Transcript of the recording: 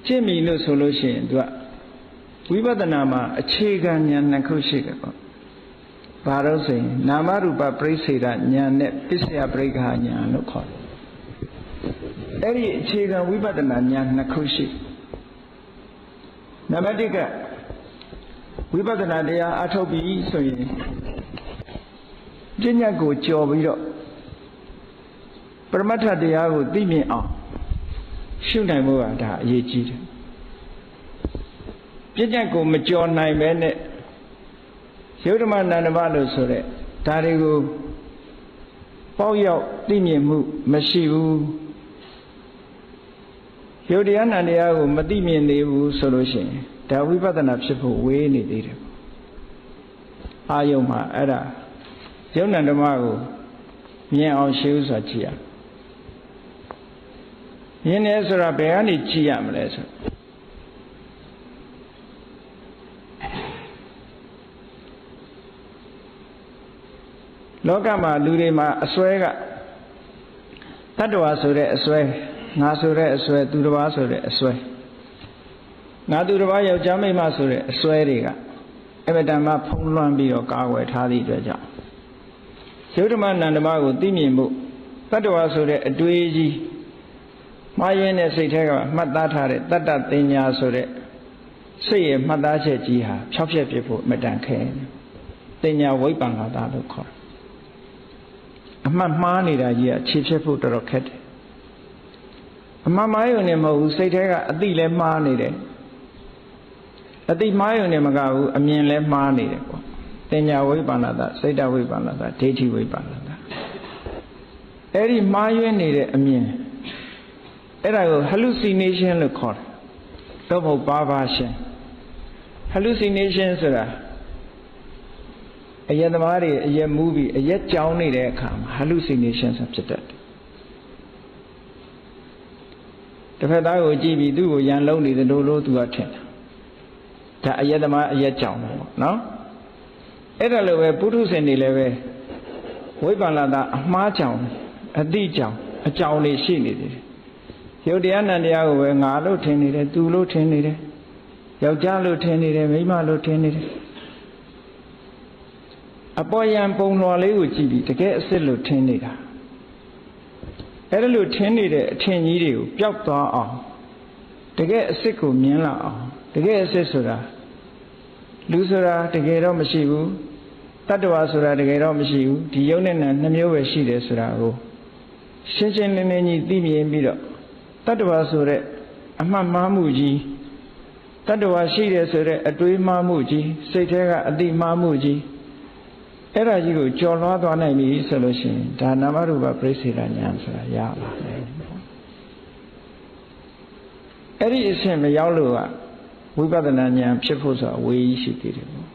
ကျင့်ပြီလို့ဆိုလို့ရှိရင်သူကဝိပဿနာမှာအခြေခံဉာဏ်နှစ်ခုရှိတယ်ပေါ့ဘာလို့ဆိုရင်နာမရူပပရိစ္ဆေဒဉာဏ်နဲ့ပစ္စယပရိက္ခဉာဏ်လို့ခေါ်တယ်အဲ့ဒီအခြေခံဝိပဿနာဉာဏ်နှစ်ခုရှိနံပါတ်1ကဝိပဿနာတရားအထုတ်ပြီးဆိုရင်ပညာကိုကြော်ပြီးတော့ပရမတ္ထတရားကိုသိမြင်အောင်ရှုနိုင်ဖို့ကဒါအရေးကြီးတယ်ပညာကိုမကြော်နိုင်ပဲနဲ့ယုဒ္ဓမနန္ဒမလို့ဆိုတဲ့ဒါတွေကိုပေါက်ရောက်သိမြင်မှုမရှိဘူးယုတ်တရားနန္တရားကိုမသိမြင်သေးဘူးဆိုလို့ရှိရင်ဒါဝိပဿနာဖြစ်ဖို့ဝေးနေသေးတယ်အာယုံမှာအဲ့ဒါယုတ်နန္ဒမကိုမြင်အောင်ရှင်းဥစွာကြည့်ရမြင်တယ်ဆိုတာဘယ်ကနေကြည့်ရမလဲဆိုလောကမှာလူတွေမှာအစွဲကတတ္တဝါဆိုတဲ့အစွဲငါဆိုတဲ့အစွဲသူတစ်ပါးဆိုတဲ့အစွဲငါသူတစ်ပါးယောက်ျားမိန်းမဆိုတဲ့အစွဲတွေကအမတန်မှဖုံးလွှမ်းပြီးတော့ကာကွယ်ထားသည့်အတွက်ကြောင့်ယုဒ္ဓမနန္ဒမကိုသိမြင်ဖို့တတ္တဝါဆိုတဲ့အတွေးကြီးမှားယွင်းတဲ့စိတ်ထဲကမှတ်သားထားတဲ့တတ္တတင်ညာဆိုတဲ့စိတ်ရဲ့မှတ်သားချက်ကြီးဟာဖြောက်ပြက်ပြဖို့အမတန်ခဲတင်ညာဝိပ္ပန္နတာလို့ခေါ်တယ်အမှတ်မှားနေတာကြီးကခြေဖြတ်ဖို့တော်တော်ခက်တယ်အမှန်မှားရုံနဲ့မဟုတ်ဘူးစိတ်ထဲကအတိလည်းမှားနေတယ်အတိမှားရုံနဲ့မကဘူးအမြင်လည်းမှားနေတယ်ပေါ့တင်ညာဝိပ္ပန္နတာစိတ်တဝိပ္ပန္နတာဒိဋ္ဌိဝိပ္ပန္နတာအဲ့ဒီမှားယွင်းနေတဲ့အမြင်အဲ့ဒါကို hallucination လို့ခေါ်တယ်တော့မဟုတ်ပါပါရှင် hallucination ဆိုတာအယက်သမားတွေအယက်မူးပြီးအယက်ကြောင်းနေတဲ့အခါမှာ hallucination ဆိုဖြစ်တတ်တယ်တစ်ဖက်သားကိုကြည့်ပြီးသူ့ကိုရန်လုံးနေတယ်လို့သူကထင်တာဒါအယက်သမားအယက်ကြောင်းပေါ့နော်အဲ့ဒါလိုပဲပုထုဇဉ်တွေလည်းပဲဝိပ္ပန္နတာအမှားကြောင်းအတိကြောင်းအကြောင်းတွေရှိနေတယ်ယုတ်တရားနံတရားကိုပဲငါလို့ထင်နေတယ်သူလို့ထင်နေတယ်ယောက်ျားလို့ထင်နေတယ်မိန်းမလို့ထင်နေတယ်အပေါ်ယံပုံလွှာလေးကိုကြည့်ပြီးတကယ်အစစ်လို့ထင်နေတာအဲ့ဒါလို့ထင်နေတဲ့အထင်ကြီးတွေကိုပျောက်သွားအောင်တကယ်အစစ်ကိုမြင်လာအောင်တကယ်အစစ်ဆိုတာလူဆိုတာတကယ်တော့မရှိဘူးတတ္တဝါဆိုတာတကယ်တော့မရှိဘူးဒီယုတ်နဲ့နံနှစ်မျိုးပဲရှိတယ်ဆိုတာကိုရှင်းရှင်းလင်းလင်းကြီးသိမြင်ပြီးတော့တတ္တဝါဆိုတဲ့အမှတ်မှားမှုကြီးတတ္တဝါရှိတယ်ဆိုတဲ့အတွေးမှားမှုကြီးစိတ်ထဲကအတိမှားမှုကြီးအဲ့ဒါကြီးကိုကြော်လွှားသွားနိုင်ပြီဆိုလို့ရှိရင်ဒါနာမရူပပရိစ္ဆေဒဉာဏ်ဆိုတာရပါမယ်အဲ့ဒီအဆင့်မရောက်လို့ကဝိပဿနာဉာဏ်ဖြစ်ဖို့ဆိုတာဝေးကြီးရှိသေးတယ်ပေါ့